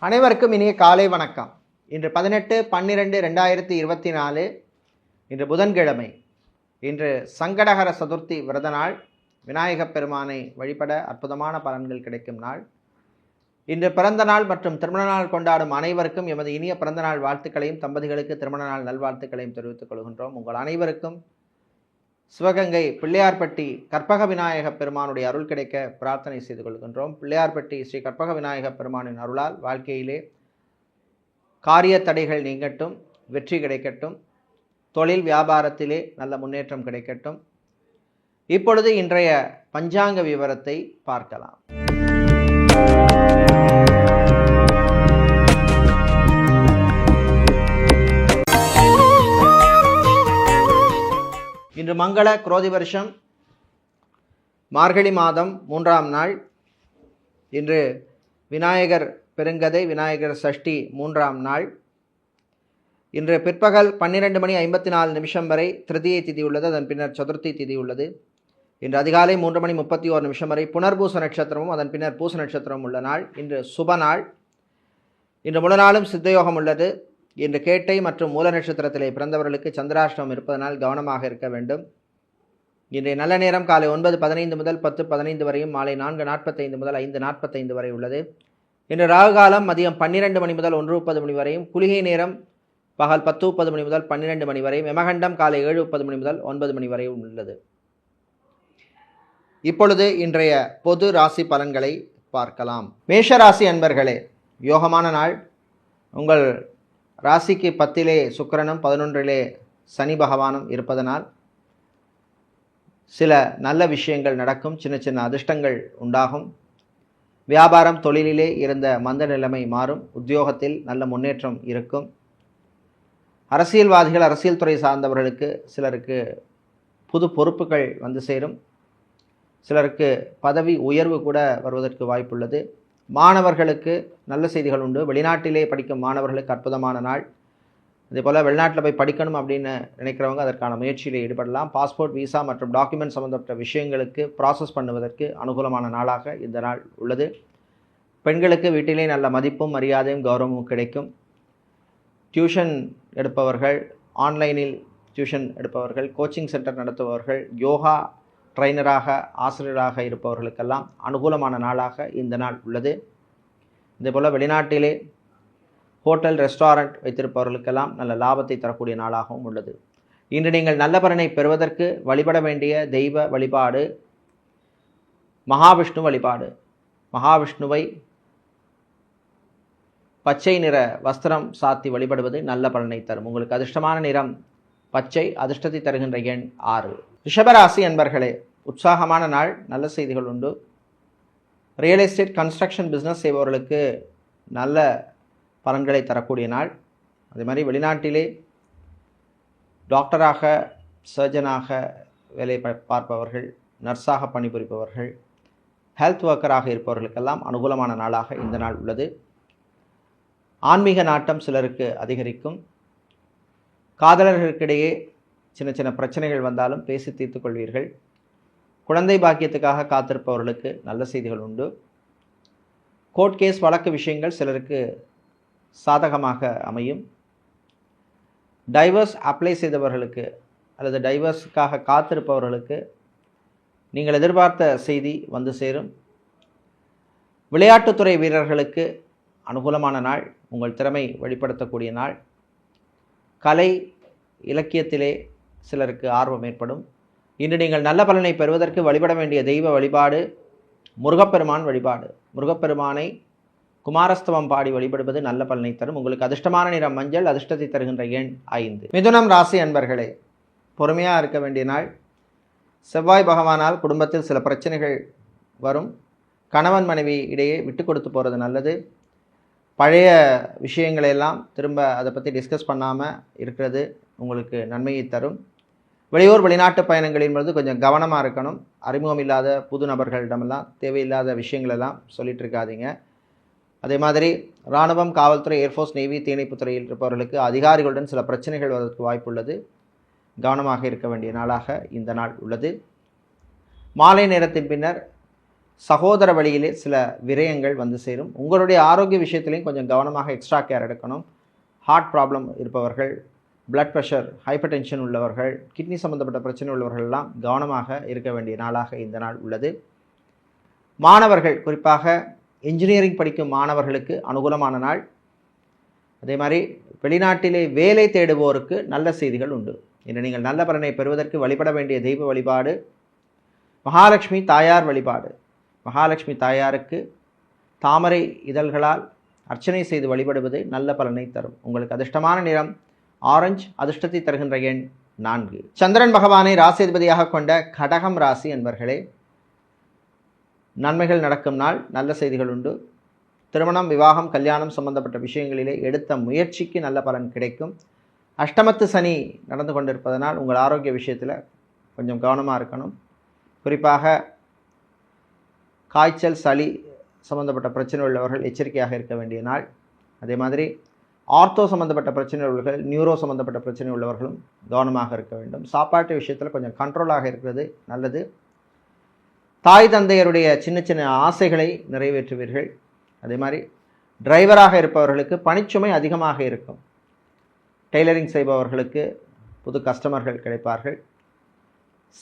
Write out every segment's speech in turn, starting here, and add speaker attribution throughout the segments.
Speaker 1: அனைவருக்கும் இனிய காலை வணக்கம். இன்று 18/12/2024 இன்று புதன்கிழமை. இன்று சங்கடஹர சதுர்த்தி விரத நாள். விநாயகப் பெருமானை வழிபட அற்புதமான பலன்கள் கிடைக்கும் நாள். இன்று பிறந்த நாள் மற்றும் திருமண நாள் கொண்டாடும் அனைவருக்கும் எமது இனிய பிறந்த நாள் வாழ்த்துக்களையும், தம்பதிகளுக்கு திருமண நாள் நல்வாழ்த்துக்களையும் தெரிவித்துக் கொள்கின்றோம். உங்கள் அனைவருக்கும் சிவகங்கை பிள்ளையார்பட்டி கற்பக விநாயக பெருமானுடைய அருள் கிடைக்க பிரார்த்தனை செய்து கொள்கின்றோம். பிள்ளையார்பட்டி ஸ்ரீ கற்பக விநாயக பெருமானின் அருளால் வாழ்க்கையிலே காரிய தடைகள் நீங்கட்டும், வெற்றி கிடைக்கட்டும், தொழில் வியாபாரத்திலே நல்ல முன்னேற்றம் கிடைக்கட்டும். இப்பொழுது இன்றைய பஞ்சாங்க விவரத்தை பார்க்கலாம். இன்று மங்கள குரோதி வருஷம் மார்கழி மாதம் 3ஆம் நாள். இன்று விநாயகர் பெருங்கதை விநாயகர் சஷ்டி 3ஆம் நாள். இன்று பிற்பகல் 12:54 வரை திருதியை திதி உள்ளது. அதன் பின்னர் சதுர்த்தி திதி உள்ளது. இன்று அதிகாலை 3:31 வரை புனர்பூச நட்சத்திரமும் அதன் பின்னர் பூச நட்சத்திரமும் உள்ள நாள். இன்று சுப நாள். இன்று முழு நாளும் சித்தயோகம் உள்ளது. இன்று கேட்டை மற்றும் மூல நட்சத்திரத்திலே பிறந்தவர்களுக்கு சந்திராஷ்டமம் இருப்பதனால் கவனமாக இருக்க வேண்டும். இன்றைய நல்ல நேரம் காலை 9:15 முதல் 10:15 வரையும், மாலை 4:45 முதல் 5:45 வரை உள்ளது. இன்று ராகு காலம் மதியம் 12 மணி முதல் 1:30 மணி வரையும், குளிகை நேரம் பகல் 10:30 மணி முதல் 12 மணி வரையும், யமகண்டம் காலை 7:30 மணி முதல் 9 மணி வரையும் உள்ளது. இப்பொழுது இன்றைய பொது ராசி பலன்களை பார்க்கலாம். மேஷ ராசி அன்பர்களே, யோகமான நாள். உங்கள் ராசிக்கு 10லே சுக்கிரனும் 11லே சனி பகவானும் இருப்பதனால் சில நல்ல விஷயங்கள் நடக்கும். சின்ன சின்ன அதிர்ஷ்டங்கள் உண்டாகும். வியாபாரம் தொழிலிலே இருந்த மந்த நிலைமை மாறும். உத்தியோகத்தில் நல்ல முன்னேற்றம் இருக்கும். அரசியல்வாதிகள், அரசியல் துறை சார்ந்தவர்களுக்கு சிலருக்கு புது பொறுப்புகள் வந்து சேரும். சிலருக்கு பதவி உயர்வு கூட வருவதற்கு வாய்ப்புள்ளது. மாணவர்களுக்கு நல்ல செய்திகள் உண்டு. வெளிநாட்டிலே படிக்கும் மாணவர்களுக்கு அற்புதமான நாள். அதேபோல் வெளிநாட்டில் போய் படிக்கணும் அப்படின்னு நினைக்கிறவங்க அதற்கான முயற்சியில் ஈடுபடலாம். பாஸ்போர்ட், விசா மற்றும் டாக்குமெண்ட் சம்பந்தப்பட்ட விஷயங்களுக்கு ப்ராசஸ் பண்ணுவதற்கு அனுகூலமான நாளாக இந்த நாள் உள்ளது. பெண்களுக்கு வீட்டிலே நல்ல மதிப்பும் மரியாதையும் கௌரவமும் கிடைக்கும். டியூஷன் எடுப்பவர்கள், ஆன்லைனில் டியூஷன் எடுப்பவர்கள், கோச்சிங் சென்டர் நடத்துபவர்கள், யோகா ட்ரைனராக, ஆசிரியராக இருப்பவர்களுக்கெல்லாம் அனுகூலமான நாளாக இந்த நாள் உள்ளது. இதேபோல் வெளிநாட்டிலே ஹோட்டல், ரெஸ்டாரண்ட் வைத்திருப்பவர்களுக்கெல்லாம் நல்ல லாபத்தை தரக்கூடிய நாளாகவும் உள்ளது. இன்று நீங்கள் நல்ல பலனை பெறுவதற்கு வழிபட வேண்டிய தெய்வ வழிபாடு மகாவிஷ்ணு வழிபாடு. மகாவிஷ்ணுவை பச்சை நிற வஸ்திரம் சாத்தி வழிபடுவது நல்ல பலனை தரும். உங்களுக்கு அதிர்ஷ்டமான நிறம் பச்சை. அதிர்ஷ்டத்தை தருகின்ற எண் 6. ரிஷபராசி அன்பர்களே, உற்சாகமான நாள். நல்ல செய்திகள் உண்டு. ரியல் எஸ்டேட், கன்ஸ்ட்ரக்ஷன் பிஸ்னஸ் செய்பவர்களுக்கு நல்ல பலன்களை தரக்கூடிய நாள். அதே மாதிரி வெளிநாட்டிலே டாக்டராக, சர்ஜனாக வேலை பார்ப்பவர்கள், நர்ஸாக பணிபுரிப்பவர்கள், ஹெல்த் ஒர்க்கராக இருப்பவர்களுக்கெல்லாம் அனுகூலமான நாளாக இந்த நாள் உள்ளது. ஆன்மீக நாட்டம் சிலருக்கு அதிகரிக்கும். காதலர்களுக்கிடையே சின்ன சின்ன பிரச்சனைகள் வந்தாலும் பேசி தீர்த்து கொள்வீர்கள். குழந்தை பாக்கியத்துக்காக காத்திருப்பவர்களுக்கு நல்ல செய்திகள் உண்டு. கோர்ட் கேஸ் வழக்கு விஷயங்கள் சிலருக்கு சாதகமாக அமையும். டைவர்ஸ் அப்ளை செய்தவர்களுக்கு அல்லது டைவர்ஸுக்காக காத்திருப்பவர்களுக்கு நீங்கள் எதிர்பார்த்த செய்தி வந்து சேரும். விளையாட்டுத்துறை வீரர்களுக்கு அனுகூலமான நாள். உங்கள் திறமை வெளிப்படுத்தக்கூடிய நாள். கலை இலக்கியத்திலே சிலருக்கு ஆர்வம் ஏற்படும். இன்று நீங்கள் நல்ல பலனை பெறுவதற்கு வழிபட வேண்டிய தெய்வ வழிபாடு முருகப்பெருமான் வழிபாடு. முருகப்பெருமானை குமாரஸ்தவம் பாடி வழிபடுவது நல்ல பலனை தரும். உங்களுக்கு அதிர்ஷ்டமான நிறம் மஞ்சள். அதிர்ஷ்டத்தை தருகின்ற எண் 5. மிதுனம் ராசி அன்பர்களே, பொறுமையாக இருக்க வேண்டிய நாள். செவ்வாய் பகவானால் குடும்பத்தில் சில பிரச்சனைகள் வரும். கணவன் மனைவி இடையே விட்டு கொடுத்து போகிறது நல்லது. பழைய விஷயங்களெல்லாம் திரும்ப அதை பற்றி டிஸ்கஸ் பண்ணாமல் இருக்கிறது உங்களுக்கு நன்மையை தரும். வெளியூர் வெளிநாட்டு பயணங்களின் பொழுது கொஞ்சம் கவனமாக இருக்கணும். அறிமுகம் இல்லாத புது நபர்களிடமெல்லாம் தேவையில்லாத விஷயங்களெல்லாம் சொல்லிட்டு இருக்காதீங்க. அதே மாதிரி இராணுவம், காவல்துறை, ஏர்ஃபோர்ஸ், நேவி, தீயணைப்புத்துறையில் இருப்பவர்களுக்கு அதிகாரிகளுடன் சில பிரச்சனைகள் வருவதற்கு வாய்ப்புள்ளது. கவனமாக இருக்க வேண்டிய நாளாக இந்த நாள் உள்ளது. மாலை நேரத்தின் பின்னர் சகோதர வழியிலே சில விரயங்கள் வந்து சேரும். உங்களுடைய ஆரோக்கிய விஷயத்திலையும் கொஞ்சம் கவனமாக எக்ஸ்ட்ரா கேர் எடுக்கணும். ஹார்ட் ப்ராப்ளம் இருப்பவர்கள், பிளட் ப்ரெஷர், ஹைப்பர் டென்ஷன் உள்ளவர்கள், கிட்னி சம்பந்தப்பட்ட பிரச்சனை உள்ளவர்கள் எல்லாம் கவனமாக இருக்க வேண்டிய நாளாக இந்த நாள் உள்ளது. மாணவர்கள், குறிப்பாக இன்ஜினியரிங் படிக்கும் மாணவர்களுக்கு அனுகூலமான நாள். அதே மாதிரி வெளிநாட்டிலே வேலை தேடுவோருக்கு நல்ல செய்திகள் உண்டு. இன்று நீங்கள் நல்ல பலனை பெறுவதற்கு வழிபட வேண்டிய தெய்வ வழிபாடு மகாலட்சுமி தாயார் வழிபாடு. மகாலட்சுமி தாயாருக்கு தாமரை இதழ்களால் அர்ச்சனை செய்து வழிபடுவது நல்ல பலனை தரும். உங்களுக்கு அதிர்ஷ்டமான நிறம் ஆரஞ்சு, அதிர்ஷ்டத்தை தருகின்ற எண் 4. சந்திரன் பகவானை ராசிதிபதியாக கொண்ட கடகம் ராசி என்பர்களே, நன்மைகள் நடக்கும் நாள், நல்ல செய்திகள் உண்டு. திருமணம், விவாகம், கல்யாணம் சம்பந்தப்பட்ட விஷயங்களிலே எடுத்த முயற்சிக்கு நல்ல பலன் கிடைக்கும். அஷ்டமத்து சனி நடந்து கொண்டிருப்பதனால் உங்கள் ஆரோக்கிய விஷயத்தில் கொஞ்சம் கவனமாக இருக்கணும். குறிப்பாக காய்ச்சல், சளி சம்பந்தப்பட்ட பிரச்சனை உள்ளவர்கள் எச்சரிக்கையாக இருக்க வேண்டிய நாள். அதே மாதிரி ஆர்த்தோ சம்பந்தப்பட்ட பிரச்சனை உள்ளவர்கள், நியூரோ சம்பந்தப்பட்ட பிரச்சனை உள்ளவர்களும் கவனமாக இருக்க வேண்டும். சாப்பாட்டு விஷயத்தில் கொஞ்சம் கண்ட்ரோலாக இருக்கிறது நல்லது. தாய் தந்தையருடைய சின்ன சின்ன ஆசைகளை நிறைவேற்றுவீர்கள். அதே மாதிரி டிரைவராக இருப்பவர்களுக்கு பணிச்சுமை அதிகமாக இருக்கும். டெய்லரிங் செய்பவர்களுக்கு புது கஸ்டமர்கள் கிடைப்பார்கள்.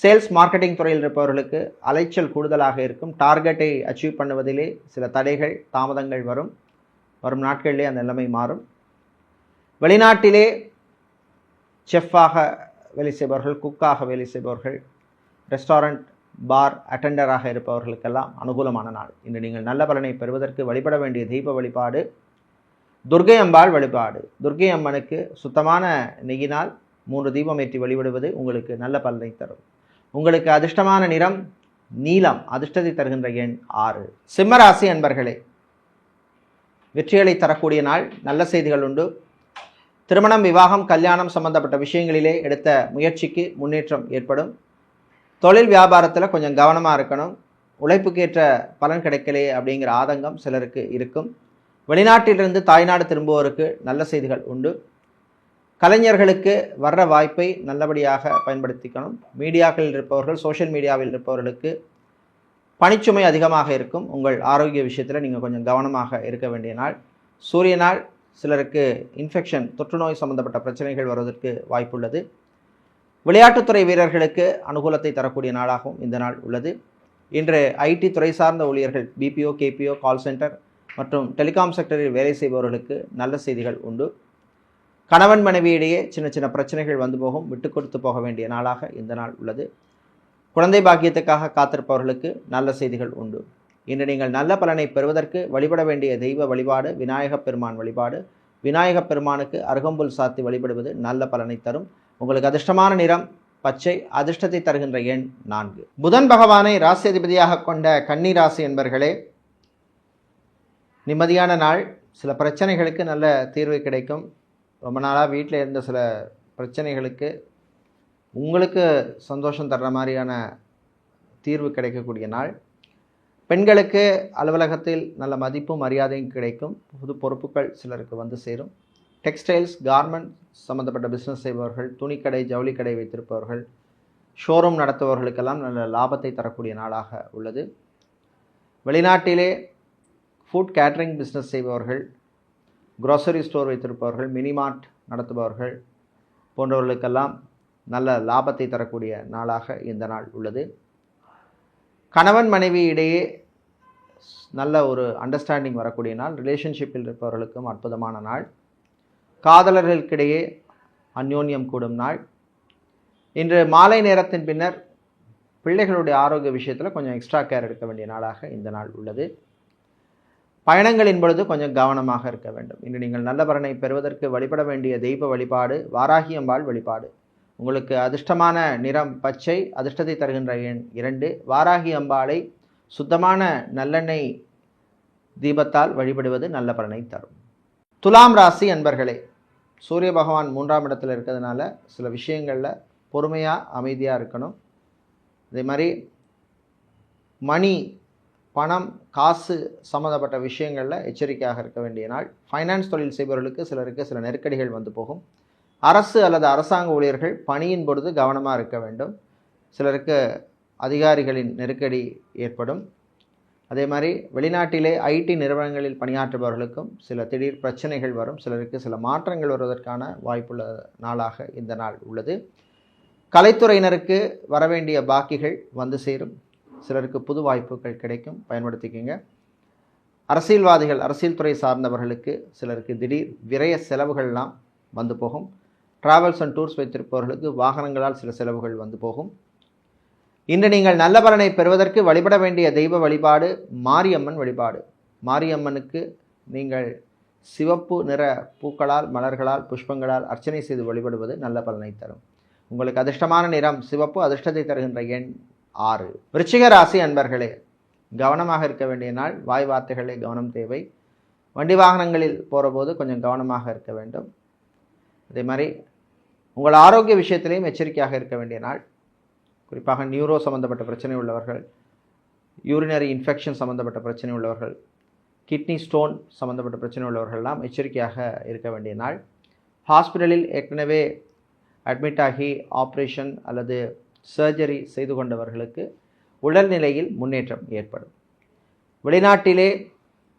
Speaker 1: சேல்ஸ் மார்க்கெட்டிங் துறையில் இருப்பவர்களுக்கு அலைச்சல் கூடுதலாக இருக்கும். டார்கெட்டை அச்சீவ் பண்ணுவதிலே சில தடைகள், தாமதங்கள் வரும் நாட்களிலே அந்த நிலைமை மாறும். வெளிநாட்டிலே செஃப்பாக வேலை செய்பவர்கள், குக்காக வேலை செய்பவர்கள், ரெஸ்டாரண்ட் பார் அட்டெண்டராக இருப்பவர்களுக்கெல்லாம் அனுகூலமான நாள். இன்று நீங்கள் நல்ல பலனை பெறுவதற்கு வழிபட வேண்டிய தெய்வ வழிபாடு துர்க்கை அம்பாள் வழிபாடு. துர்க்கை அம்மனுக்கு சுத்தமான நெய்யினால் 3 தீபம் ஏற்றி வழிபடுவது உங்களுக்கு நல்ல பலனை தரும். உங்களுக்கு அதிர்ஷ்டமான நிறம் நீலம், அதிர்ஷ்டத்தை தருகின்ற எண் 6. சிம்மராசி அன்பர்களே, வெற்றிகளை தரக்கூடிய நாள், நல்ல செய்திகள் உண்டு. திருமணம், விவாகம், கல்யாணம் சம்பந்தப்பட்ட விஷயங்களிலே எடுத்த முயற்சிக்கு முன்னேற்றம் ஏற்படும். தொழில் வியாபாரத்தில் கொஞ்சம் கவனமாக இருக்கணும். உழைப்புக்கேற்ற பலன் கிடைக்கலையே அப்படிங்கிற ஆதங்கம் சிலருக்கு இருக்கும். வெளிநாட்டிலிருந்து தாய்நாடு திரும்புவோருக்கு நல்ல செய்திகள் உண்டு. கலைஞர்களுக்கு வர்ற வாய்ப்பை நல்லபடியாக பயன்படுத்திக்கணும். மீடியாக்களில் இருப்பவர்கள், சோஷியல் மீடியாவில் இருப்பவர்களுக்கு பணிச்சுமை அதிகமாக இருக்கும். உங்கள் ஆரோக்கிய விஷயத்தில் நீங்கள் கொஞ்சம் கவனமாக இருக்க வேண்டிய நாள். சூரிய நாள், சிலருக்கு இன்ஃபெக்ஷன், தொற்றுநோய் சம்பந்தப்பட்ட பிரச்சனைகள் வருவதற்கு வாய்ப்புள்ளது. விளையாட்டுத்துறை வீரர்களுக்கு அனுகூலத்தை தரக்கூடிய நாளாகவும் இந்த நாள் உள்ளது. இன்று ஐடி துறை சார்ந்த ஊழியர்கள், பிபிஓ, கேபிஓ, கால் சென்டர் மற்றும் டெலிகாம் செக்டரில் வேலை செய்பவர்களுக்கு நல்ல செய்திகள் உண்டு. கணவன் மனைவியிடையே சின்ன சின்ன பிரச்சனைகள் வந்து போகும். விட்டு கொடுத்து போக வேண்டிய நாளாக இந்த நாள் உள்ளது. குழந்தை பாக்கியத்துக்காக காத்திருப்பவர்களுக்கு நல்ல செய்திகள் உண்டு. இன்று நீங்கள் நல்ல பலனை பெறுவதற்கு வழிபட வேண்டிய தெய்வ வழிபாடு விநாயகப் பெருமான் வழிபாடு. விநாயகப் பெருமானுக்கு அருகம்புல் சாத்தி வழிபடுவது நல்ல பலனை தரும். உங்களுக்கு அதிர்ஷ்டமான நிறம் பச்சை, அதிர்ஷ்டத்தை தருகின்ற எண் 4. புதன் பகவானை ராசி அதிபதியாக கொண்ட கன்னி ராசி என்பர்களே, நிம்மதியான நாள். சில பிரச்சனைகளுக்கு நல்ல தீர்வு கிடைக்கும். ரொம்ப நாளாக வீட்டில் இருந்த சில பிரச்சனைகளுக்கு உங்களுக்கு சந்தோஷம் தர்ற மாதிரியான தீர்வு கிடைக்கக்கூடிய நாள். பெண்களுக்கு அலுவலகத்தில் நல்ல மதிப்பும் மரியாதையும் கிடைக்கும். புது பொறுப்புகள் சிலருக்கு வந்து சேரும். டெக்ஸ்டைல்ஸ், கார்மெண்ட் சம்மந்தப்பட்ட பிஸ்னஸ் செய்பவர்கள், துணிக்கடை, ஜவுளிக்கடை வைத்திருப்பவர்கள், ஷோரூம் நடத்துபவர்களுக்கெல்லாம் நல்ல லாபத்தை தரக்கூடிய நாளாக உள்ளது. வெளிநாட்டிலே ஃபுட் கேட்ரிங் பிஸ்னஸ் செய்பவர்கள், க்ரோசரி ஸ்டோர் வைத்திருப்பவர்கள், மினிமார்ட் நடத்துபவர்கள் போன்றவர்களுக்கெல்லாம் நல்ல லாபத்தை தரக்கூடிய நாளாக இந்த நாள் உள்ளது. கணவன் மனைவி இடையே நல்ல ஒரு அண்டர்ஸ்டாண்டிங் வரக்கூடிய நாள். ரிலேஷன்ஷிப்பில் இருப்பவர்களுக்கும் அற்புதமான நாள். காதலர்களுக்கிடையே அந்யோன்யம் கூடும் நாள். இன்று மாலை நேரத்தின் பின்னர் பிள்ளைகளுடைய ஆரோக்கிய விஷயத்தில் கொஞ்சம் எக்ஸ்ட்ரா கேர் எடுக்க வேண்டிய நாளாக இந்த நாள் உள்ளது. பயணங்களின் பொழுது கொஞ்சம் கவனமாக இருக்க வேண்டும். இன்று நீங்கள் நல்ல பலனை பெறுவதற்கு வழிபட வேண்டிய தெய்வ வழிபாடு வாராகி அம்பாள் வழிபாடு. உங்களுக்கு அதிர்ஷ்டமான நிறம் பச்சை, அதிர்ஷ்டத்தை தருகின்ற எண் 2. வாராகி அம்பாளை சுத்தமான நல்லெண்ணெய் தீபத்தால் வழிபடுவது நல்ல பலனை தரும். துலாம் ராசி அன்பர்களே, சூரிய பகவான் 3ஆம் இடத்தில் இருக்கிறதுனால சில விஷயங்களில் பொறுமையாக அமைதியாக இருக்கணும். அதே மாதிரி மணி, பணம், காசு சம்மந்தப்பட்ட விஷயங்களில் எச்சரிக்கையாக இருக்க வேண்டிய நாள். ஃபைனான்ஸ் தொழில் செய்பவர்களுக்கு சிலருக்கு சில நெருக்கடிகள் வந்து போகும். அரசு அல்லது அரசாங்க ஊழியர்கள் பணியின் பொழுது கவனமாக இருக்க வேண்டும். சிலருக்கு அதிகாரிகளின் நெருக்கடி ஏற்படும். அதே மாதிரி வெளிநாட்டிலே ஐடி நிறுவனங்களில் பணியாற்றுபவர்களுக்கும் சில திடீர் பிரச்சனைகள் வரும். சிலருக்கு சில மாற்றங்கள் வருவதற்கான வாய்ப்புள்ள நாளாக இந்த நாள் உள்ளது. கலைத்துறையினருக்கு வரவேண்டிய பாக்கிகள் வந்து சேரும். சிலருக்கு புது வாய்ப்புகள் கிடைக்கும், பயன்படுத்திக்கங்க. அரசியல்வாதிகள், அரசியல் துறை சார்ந்தவர்களுக்கு சிலருக்கு திடீர் விரய செலவுகள்லாம் வந்து போகும். டிராவல்ஸ் அண்ட் டூர்ஸ் வைத்திருப்பவர்களுக்கு வாகனங்களால் சில செலவுகள் வந்து போகும். இன்று நீங்கள் நல்ல பலனை பெறுவதற்கு வழிபட வேண்டிய தெய்வ வழிபாடு மாரியம்மன் வழிபாடு. மாரியம்மனுக்கு நீங்கள் சிவப்பு நிற பூக்களால், மலர்களால், புஷ்பங்களால் அர்ச்சனை செய்து வழிபடுவது நல்ல பலனை தரும். உங்களுக்கு அதிர்ஷ்டமான நிறம் சிவப்பு. அதிர்ஷ்டத்தை தருகின்ற எண் 6. விருச்சிக ராசி அன்பர்களே, கவனமாக இருக்க வேண்டிய நாள். வாய் வார்த்தைகளே கவனம் தேவை. வண்டி வாகனங்களில் போகிறபோது கொஞ்சம் கவனமாக இருக்க வேண்டும். அதே மாதிரி உங்கள் ஆரோக்கிய விஷயத்திலையும் எச்சரிக்கையாக இருக்க வேண்டிய நாள். குறிப்பாக நியூரோ சம்மந்தப்பட்ட பிரச்சனை உள்ளவர்கள், யூரினரி இன்ஃபெக்ஷன் சம்மந்தப்பட்ட பிரச்சனை உள்ளவர்கள், கிட்னி ஸ்டோன் சம்மந்தப்பட்ட பிரச்சனை உள்ளவர்கள்லாம் எச்சரிக்கையாக இருக்க வேண்டிய நாள். ஹாஸ்பிட்டலில் ஏற்கனவே அட்மிட் ஆகி ஆப்ரேஷன் அல்லது சர்ஜரி செய்து கொண்டவர்களுக்கு உடல்நிலையில் முன்னேற்றம் ஏற்படும். வெளிநாட்டிலே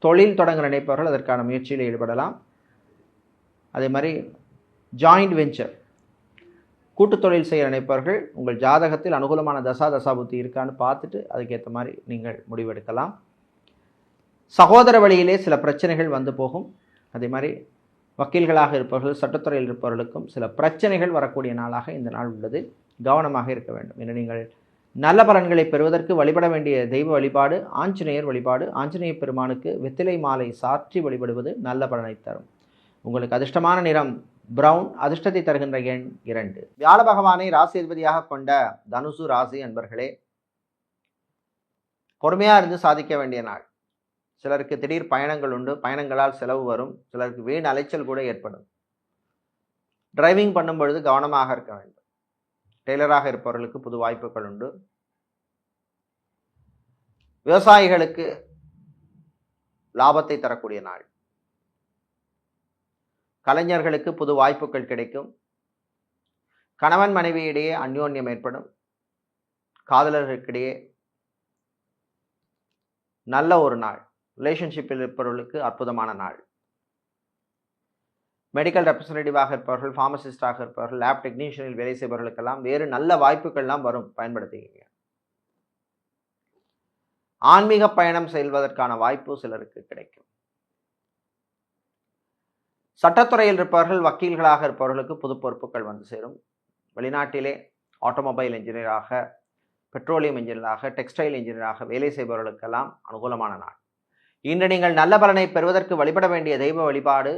Speaker 1: தொழில் தொடங்க நினைப்பவர்கள் அதற்கான முயற்சியில் ஈடுபடலாம். அதே மாதிரி ஜாயிண்ட் வெஞ்சர், கூட்டு தொழில் செய்ய நினைப்பவர்கள் உங்கள் ஜாதகத்தில் அனுகூலமான தசாபுத்தி இருக்கான்னு பார்த்துட்டு அதுக்கேற்ற மாதிரி நீங்கள் முடிவெடுக்கலாம். சகோதர வழியிலே சில பிரச்சனைகள் வந்து போகும். அதே மாதிரி வக்கீல்களாக இருப்பவர்கள், சட்டத்துறையில் இருப்பவர்களுக்கும் சில பிரச்சனைகள் வரக்கூடிய நாளாக இந்த நாள் உள்ளது. கவனமாக இருக்க வேண்டும். என நீங்கள் நல்ல பலன்களை பெறுவதற்கு வழிபட வேண்டிய தெய்வ வழிபாடு ஆஞ்சநேயர் வழிபாடு. ஆஞ்சநேய பெருமானுக்கு வெற்றிலை மாலை சாற்றி வழிபடுவது நல்ல பலனை தரும். உங்களுக்கு அதிர்ஷ்டமான நிறம் பிரவுன். அதிர்ஷ்டத்தை தருகின்ற எண் 2. வியாழ பகவானை ராசி அதிபதியாக கொண்ட தனுசு ராசி அன்பர்களே, பொறுமையாக இருந்து சாதிக்க வேண்டிய நாள். சிலருக்கு திடீர் பயணங்கள் உண்டு, பயணங்களால் செலவு வரும். சிலருக்கு வீண் அலைச்சல் கூட ஏற்படும். டிரைவிங் பண்ணும் பொழுது கவனமாக இருக்க வேண்டும். டெய்லராக இருப்பவர்களுக்கு புது வாய்ப்புகள் உண்டு. விவசாயிகளுக்கு லாபத்தை தரக்கூடிய நாள். கலைஞர்களுக்கு புது வாய்ப்புகள் கிடைக்கும். கணவன் மனைவியிடையே அந்யோன்யம் ஏற்படும். காதலர்களுக்கிடையே நல்ல ஒரு நாள். ரிலேஷன்ஷிப்பில் இருப்பவர்களுக்கு அற்புதமான நாள். மெடிக்கல் ரெப்ரசன்டேட்டிவாக இருப்பவர்கள், ஃபார்மசிஸ்டாக இருப்பவர்கள், லேப் டெக்னீஷியனில் வேலை செய்பவர்களுக்கெல்லாம் வேறு நல்ல வாய்ப்புகள்லாம் வரும், பயன்படுத்திக்கிங்க. ஆன்மீக பயணம் செல்வதற்கான வாய்ப்பு சிலருக்கு கிடைக்கும். சட்டத்துறையில் இருப்பவர்கள், வக்கீல்களாக இருப்பவர்களுக்கு புது பொறுப்புகள் வந்து சேரும். வெளிநாட்டிலே ஆட்டோமொபைல் இன்ஜினியராக, பெட்ரோலியம் இன்ஜினியராக, டெக்ஸ்டைல் இன்ஜினியராக வேலை செய்பவர்களுக்கெல்லாம் அனுகூலமான நாள். இன்று நீங்கள் நல்ல பலனை பெறுவதற்கு வழிபட வேண்டிய தெய்வ வழிபாடு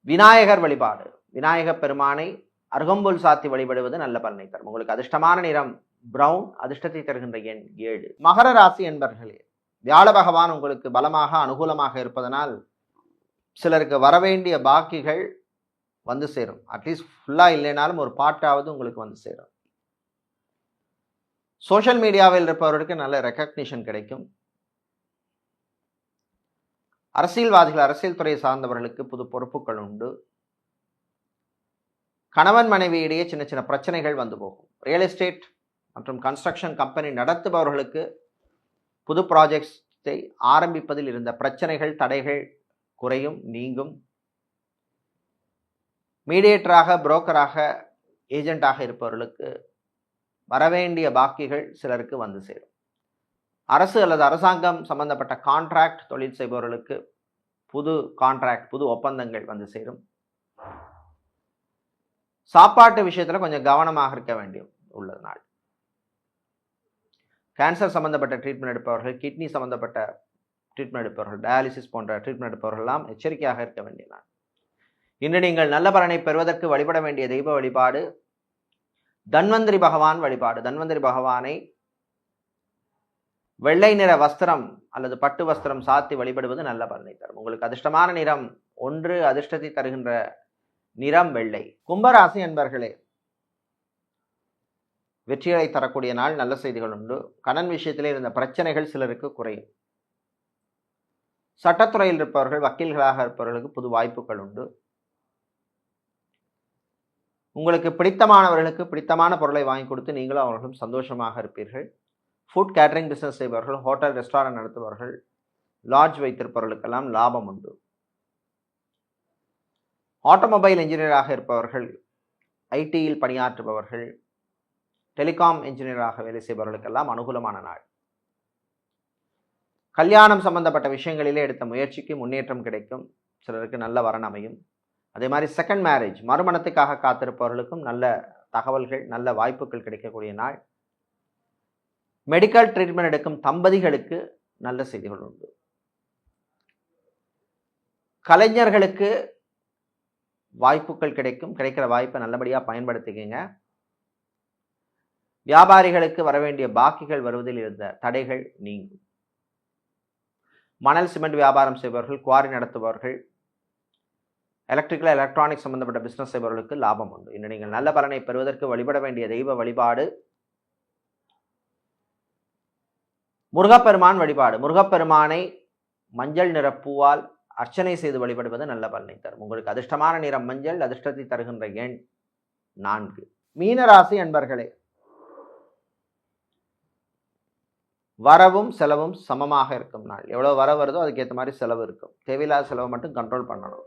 Speaker 1: விநாயகர் வழிபாடு. விநாயகர் பெருமானை அருகம்புல் சாத்தி வழிபடுவது நல்ல பலனை தரும். உங்களுக்கு அதிர்ஷ்டமான நிறம் பிரவுன். அதிர்ஷ்டத்தை தருகின்ற எண் 7. மகர ராசி என்பர்களே, வியாழ பகவான் உங்களுக்கு பலமாக அனுகூலமாக இருப்பதனால் சிலருக்கு வரவேண்டிய பாக்கிகள் வந்து சேரும். அட்லீஸ்ட் ஃபுல்லா இல்லைனாலும் ஒரு பாட்டாவது உங்களுக்கு வந்து சேரும். சோஷியல் மீடியாவில் இருப்பவர்களுக்கு நல்ல ரெக்கக்னிஷன் கிடைக்கும். அரசியல்வாதிகள், அரசியல் துறையை சார்ந்தவர்களுக்கு புது பொறுப்புகள் உண்டு. கணவன் மனைவியிடையே சின்ன சின்ன பிரச்சனைகள் வந்து போகும். ரியல் எஸ்டேட் மற்றும் கன்ஸ்ட்ரக்ஷன் கம்பெனி நடத்துபவர்களுக்கு புது ப்ராஜெக்ட்ஸை ஆரம்பிப்பதில் இருந்த பிரச்சனைகள், தடைகள் குறையும், நீங்கும். மீடியேட்டராக, புரோக்கராக, ஏஜென்ட்டாக இருப்பவர்களுக்கு வரவேண்டிய பாக்கிகள் சிலருக்கு வந்து சேரும். அரசு அல்லது அரசாங்கம் சம்பந்தப்பட்ட கான்ட்ராக்ட் தொழில் செய்பவர்களுக்கு புது கான்ட்ராக்ட், புது ஒப்பந்தங்கள் வந்து சேரும். சாப்பாட்டு விஷயத்துல கொஞ்சம் கவனமாக இருக்க வேண்டிய உள்ள நாள். கேன்சர் சம்பந்தப்பட்ட ட்ரீட்மெண்ட் எடுப்பவர்கள், கிட்னி சம்பந்தப்பட்ட ட்ரீட்மெண்ட் எடுப்பவர்கள், டயாலிசிஸ் போன்ற ட்ரீட்மெண்ட் எடுப்பவர்கள் எல்லாம் எச்சரிக்கையாக இருக்க வேண்டிய நாள். இன்று நீங்கள் நல்ல பலனை பெறுவதற்கு வழிபட வேண்டிய தெய்வ வழிபாடு தன்வந்திரி பகவான் வழிபாடு. தன்வந்திரி பகவானை வெள்ளை நிற வஸ்திரம் அல்லது பட்டு வஸ்திரம் சாத்தி வழிபடுவது நல்ல பலனை தரும். உங்களுக்கு அதிர்ஷ்டமான நிறம் 1. அதிர்ஷ்டத்தை தருகின்ற நிறம் வெள்ளை. கும்பராசி அன்பர்களே, வெற்றிகளை தரக்கூடிய நாள். நல்ல செய்திகள் உண்டு. கடன் விஷயத்திலே இருந்த பிரச்சனைகள் சிலருக்கு குறையும். சட்டத்துறையில் இருப்பவர்கள், வக்கீல்களாக இருப்பவர்களுக்கு புது வாய்ப்புகள் உண்டு. உங்களுக்கு பிடித்தமானவர்களுக்கு பிடித்தமான பொருளை வாங்கி கொடுத்து நீங்களும் அவர்களும் சந்தோஷமாக இருப்பீர்கள். ஃபுட் கேட்டரிங் பிஸ்னஸ் செய்பவர்கள், ஹோட்டல் ரெஸ்டாரண்ட் நடத்துபவர்கள், லாட்ஜ் வைத்திருப்பவர்களுக்கெல்லாம் லாபம் உண்டு. ஆட்டோமொபைல் இன்ஜினியராக இருப்பவர்கள், ஐடியில் பணியாற்றுபவர்கள், டெலிகாம் இன்ஜினியராக வேலை செய்பவர்களுக்கெல்லாம் அனுகூலமான நாள். கல்யாணம் சம்பந்தப்பட்ட விஷயங்களிலே எடுத்த முயற்சிக்கு முன்னேற்றம் கிடைக்கும். சிலருக்கு நல்ல வரன் அமையும். அதே மாதிரி செகண்ட் மேரேஜ், மறுமணத்துக்காக காத்திருப்பவர்களுக்கும் நல்ல தகவல்கள், நல்ல வாய்ப்புகள் கிடைக்கக்கூடிய நாள். மெடிக்கல் ட்ரீட்மெண்ட் எடுக்கும் தம்பதிகளுக்கு நல்ல செய்திகள் உண்டு. கலைஞர்களுக்கு வாய்ப்புகள் கிடைக்கும். கிடைக்கிற வாய்ப்பை நல்லபடியாக பயன்படுத்திக்கங்க. வியாபாரிகளுக்கு வரவேண்டிய பாக்கிகள் வருவதில் இருந்த தடைகள் நீங்கும். மணல் சிமெண்ட் வியாபாரம் செய்பவர்கள், குவாரி நடத்துபவர்கள், எலக்ட்ரிக்கல் எலக்ட்ரானிக்ஸ் சம்பந்தப்பட்ட பிசினஸ் செய்பவர்களுக்கு லாபம் உண்டு. இன்று நீங்கள் நல்ல பலனை பெறுவதற்கு வழிபட வேண்டிய தெய்வ வழிபாடு முருகப்பெருமான் வழிபாடு. முருகப்பெருமானை மஞ்சள் நிற பூவால் அர்ச்சனை செய்து வழிபடுவது நல்ல பலனை தரும். உங்களுக்கு அதிர்ஷ்டமான நிறம் மஞ்சள், அதிர்ஷ்டத்தை தருகின்ற எண் 4. மீனராசி அன்பர்களே, வரவும் செலவும் சமமாக இருக்கும் நாள். எவ்வளோ வரவு வருதோ அதுக்கேற்ற மாதிரி செலவு இருக்கும். தேவையில்லாத செலவை மட்டும் கண்ட்ரோல் பண்ணணும்.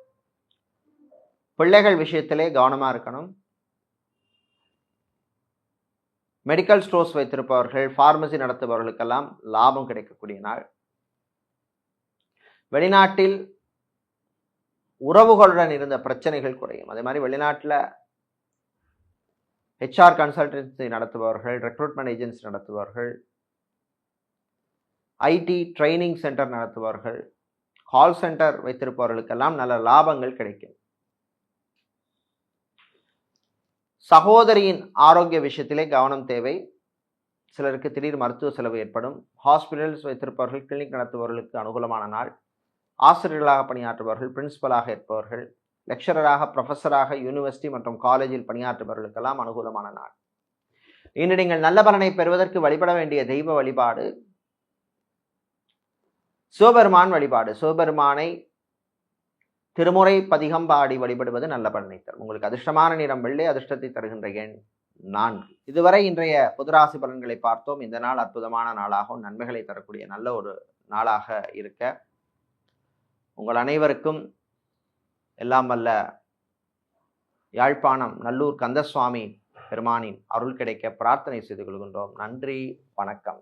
Speaker 1: பிள்ளைகள் விஷயத்திலே கவனமாக இருக்கணும். மெடிக்கல் ஸ்டோர்ஸ் வைத்திருப்பவர்கள், ஃபார்மசி நடத்துபவர்களுக்கெல்லாம் லாபம் கிடைக்கக்கூடிய நாள். வெளிநாட்டில் உறவுகளுடன் இருந்த பிரச்சனைகள் குறையும். அதே மாதிரி வெளிநாட்டில் HR கன்சல்டன்சி நடத்துபவர்கள், ரெக்ரூட்மெண்ட் ஏஜென்சி நடத்துபவர்கள், IT ட்ரைனிங் சென்டர் நடத்துபவர்கள், கால் சென்டர் வைத்திருப்பவர்களுக்கெல்லாம் நல்ல லாபங்கள் கிடைக்கும். சகோதரியின் ஆரோக்கிய விஷயத்திலே கவனம் தேவை. சிலருக்கு திடீர் மருத்துவ செலவு ஏற்படும். ஹாஸ்பிட்டல்ஸ் வைத்திருப்பவர்கள், கிளினிக் நடத்துபவர்களுக்கு அனுகூலமான நாள். ஆசிரியர்களாக பணியாற்றுபவர்கள், பிரின்சிபலாக இருப்பவர்கள், லெக்சரராக, ப்ரொஃபஸராக யூனிவர்சிட்டி மற்றும் காலேஜில் பணியாற்றுபவர்களுக்கெல்லாம் அனுகூலமான நாள். இன்று நீங்கள் நல்ல பலனை பெறுவதற்கு வழிபட வேண்டிய தெய்வ வழிபாடு சிவபெருமான் வழிபாடு. சிவபெருமானை திருமுறை பதிகம் பாடி வழிபடுவது நல்ல பலனை தரும். உங்களுக்கு அதிர்ஷ்டமான நிறம் வெள்ளை, அதிர்ஷ்டத்தை தருகின்ற எண் 4. இதுவரை இன்றைய பொதுராசி பலன்களை பார்த்தோம். இந்த நாள் அற்புதமான நாளாகவும் நன்மைகளை தரக்கூடிய நல்ல ஒரு நாளாக இருக்க உங்கள் அனைவருக்கும் எல்லாம் வல்ல யாழ்ப்பாணம் நல்லூர் கந்தசுவாமி பெருமானின் அருள் கிடைக்க பிரார்த்தனை செய்து கொள்கின்றோம். நன்றி, வணக்கம்.